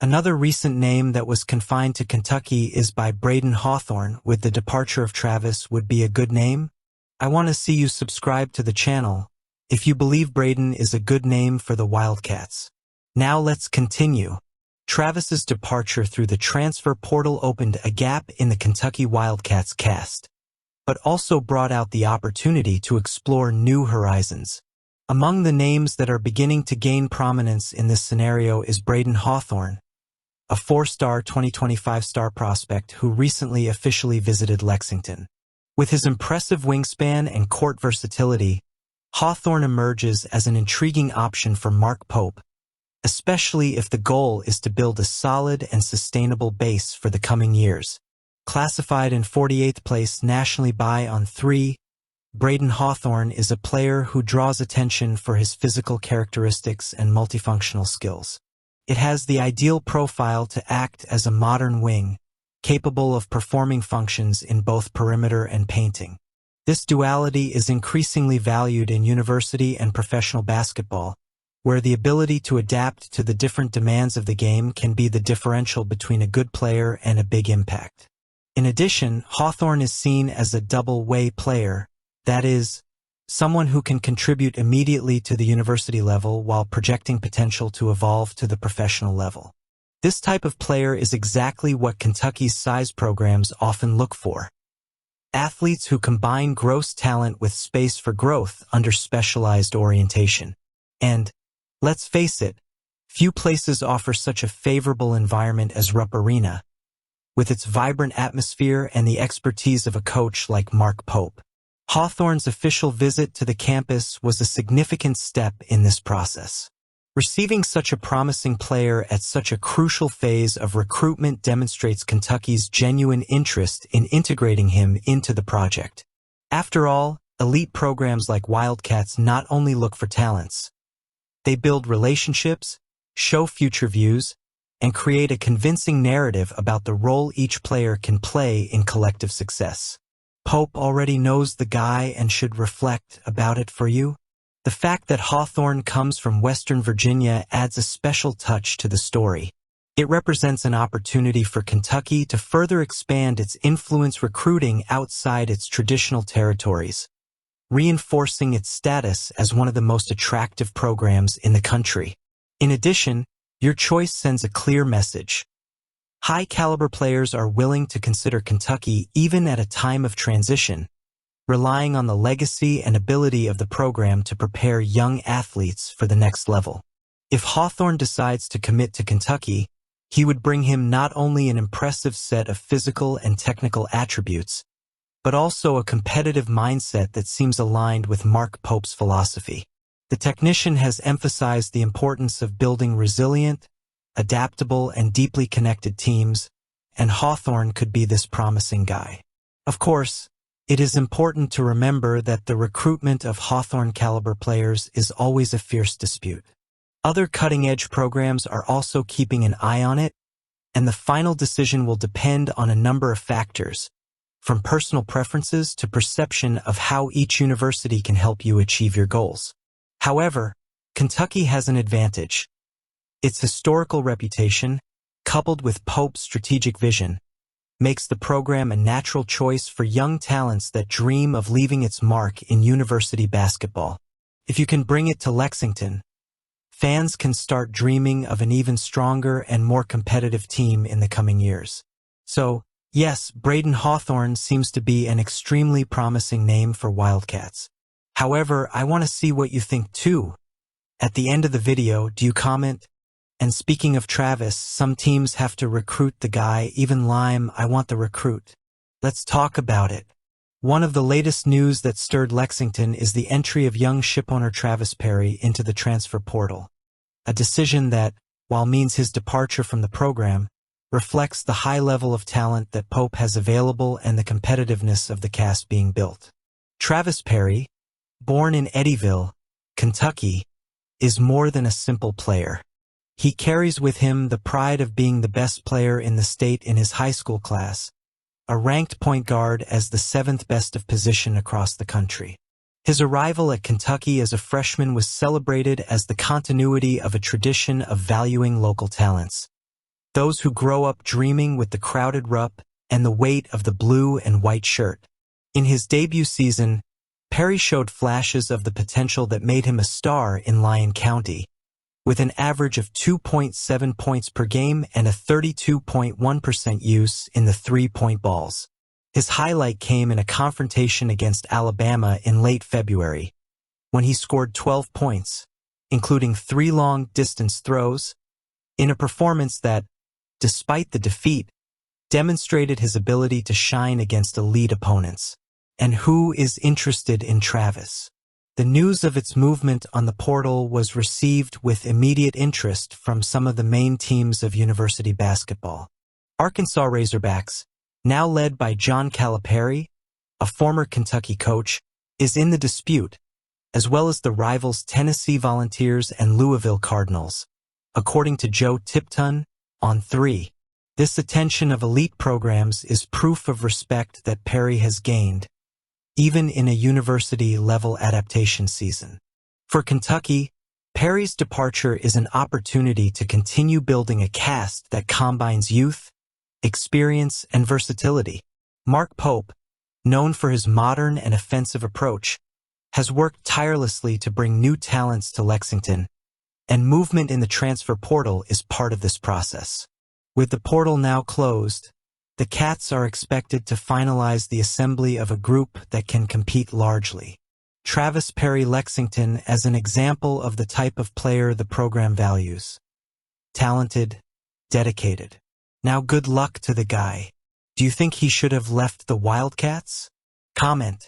Another recent name that was confined to Kentucky is by Braden Hawthorne. With the departure of Travis, would be a good name? I want to see you subscribe to the channel if you believe Braden is a good name for the Wildcats. Now let's continue. Travis's departure through the transfer portal opened a gap in the Kentucky Wildcats cast, but also brought out the opportunity to explore new horizons. Among the names that are beginning to gain prominence in this scenario is Braden Hawthorne, a 4-star 2025 star prospect who recently officially visited Lexington. With his impressive wingspan and court versatility, Hawthorne emerges as an intriguing option for Mark Pope, especially if the goal is to build a solid and sustainable base for the coming years. Classified in 48th place nationally by On3, Braden Hawthorne is a player who draws attention for his physical characteristics and multifunctional skills. It has the ideal profile to act as a modern wing, capable of performing functions in both perimeter and painting. This duality is increasingly valued in university and professional basketball, where the ability to adapt to the different demands of the game can be the differential between a good player and a big impact. In addition, Hawthorne is seen as a double-way player, that is, someone who can contribute immediately to the university level while projecting potential to evolve to the professional level. This type of player is exactly what Kentucky's size programs often look for. Athletes who combine gross talent with space for growth under specialized orientation. And, let's face it, few places offer such a favorable environment as Rupp Arena, with its vibrant atmosphere and the expertise of a coach like Mark Pope. Hawthorne's official visit to the campus was a significant step in this process. Receiving such a promising player at such a crucial phase of recruitment demonstrates Kentucky's genuine interest in integrating him into the project. After all, elite programs like Wildcats not only look for talents, they build relationships, show future views, and create a convincing narrative about the role each player can play in collective success. Pope already knows the guy and should reflect about it for you. The fact that Hawthorne comes from Western Virginia adds a special touch to the story. It represents an opportunity for Kentucky to further expand its influence recruiting outside its traditional territories, reinforcing its status as one of the most attractive programs in the country. In addition, your choice sends a clear message. High-caliber players are willing to consider Kentucky even at a time of transition, relying on the legacy and ability of the program to prepare young athletes for the next level. If Hawthorne decides to commit to Kentucky, he would bring him not only an impressive set of physical and technical attributes, but also a competitive mindset that seems aligned with Mark Pope's philosophy. The technician has emphasized the importance of building resilient, adaptable, and deeply connected teams, and Hawthorne could be this promising guy. Of course, it is important to remember that the recruitment of Hawthorne-caliber players is always a fierce dispute. Other cutting-edge programs are also keeping an eye on it, and the final decision will depend on a number of factors, from personal preferences to perception of how each university can help you achieve your goals. However, Kentucky has an advantage. Its historical reputation, coupled with Pope's strategic vision, makes the program a natural choice for young talents that dream of leaving its mark in university basketball. If you can bring it to Lexington, fans can start dreaming of an even stronger and more competitive team in the coming years. So, yes, Braden Hawthorne seems to be an extremely promising name for Wildcats. However, I want to see what you think too. At the end of the video, do you comment? And speaking of Travis, some teams have to recruit the guy, even Lime, I want the recruit. Let's talk about it. One of the latest news that stirred Lexington is the entry of young shipowner Travis Perry into the transfer portal. A decision that, while means his departure from the program, reflects the high level of talent that Pope has available and the competitiveness of the cast being built. Travis Perry, born in Eddyville, Kentucky, is more than a simple player. He carries with him the pride of being the best player in the state in his high school class, a ranked point guard as the 7th best of position across the country. His arrival at Kentucky as a freshman was celebrated as the continuity of a tradition of valuing local talents. those who grow up dreaming with the crowded rup and the weight of the blue and white shirt. In his debut season, Perry showed flashes of the potential that made him a star in Lyon County, with an average of 2.7 points per game and a 32.1% use in the three-point balls. His highlight came in a confrontation against Alabama in late February, when he scored 12 points, including 3 long-distance throws, in a performance that, despite the defeat, demonstrated his ability to shine against elite opponents. And who is interested in Travis? The news of its movement on the portal was received with immediate interest from some of the main teams of university basketball. Arkansas Razorbacks, now led by John Calipari, a former Kentucky coach, is in the dispute, as well as the rivals Tennessee Volunteers and Louisville Cardinals, according to Joe Tipton on 3. This attention of elite programs is proof of respect that Perry has gained, even in a university-level adaptation season. For Kentucky, Perry's departure is an opportunity to continue building a cast that combines youth, experience, and versatility. Mark Pope, known for his modern and offensive approach, has worked tirelessly to bring new talents to Lexington, and movement in the transfer portal is part of this process. With the portal now closed, the Cats are expected to finalize the assembly of a group that can compete largely. Travis Perry Lexington as an example of the type of player the program values. Talented, dedicated. Now good luck to the guy. Do you think he should have left the Wildcats? Comment.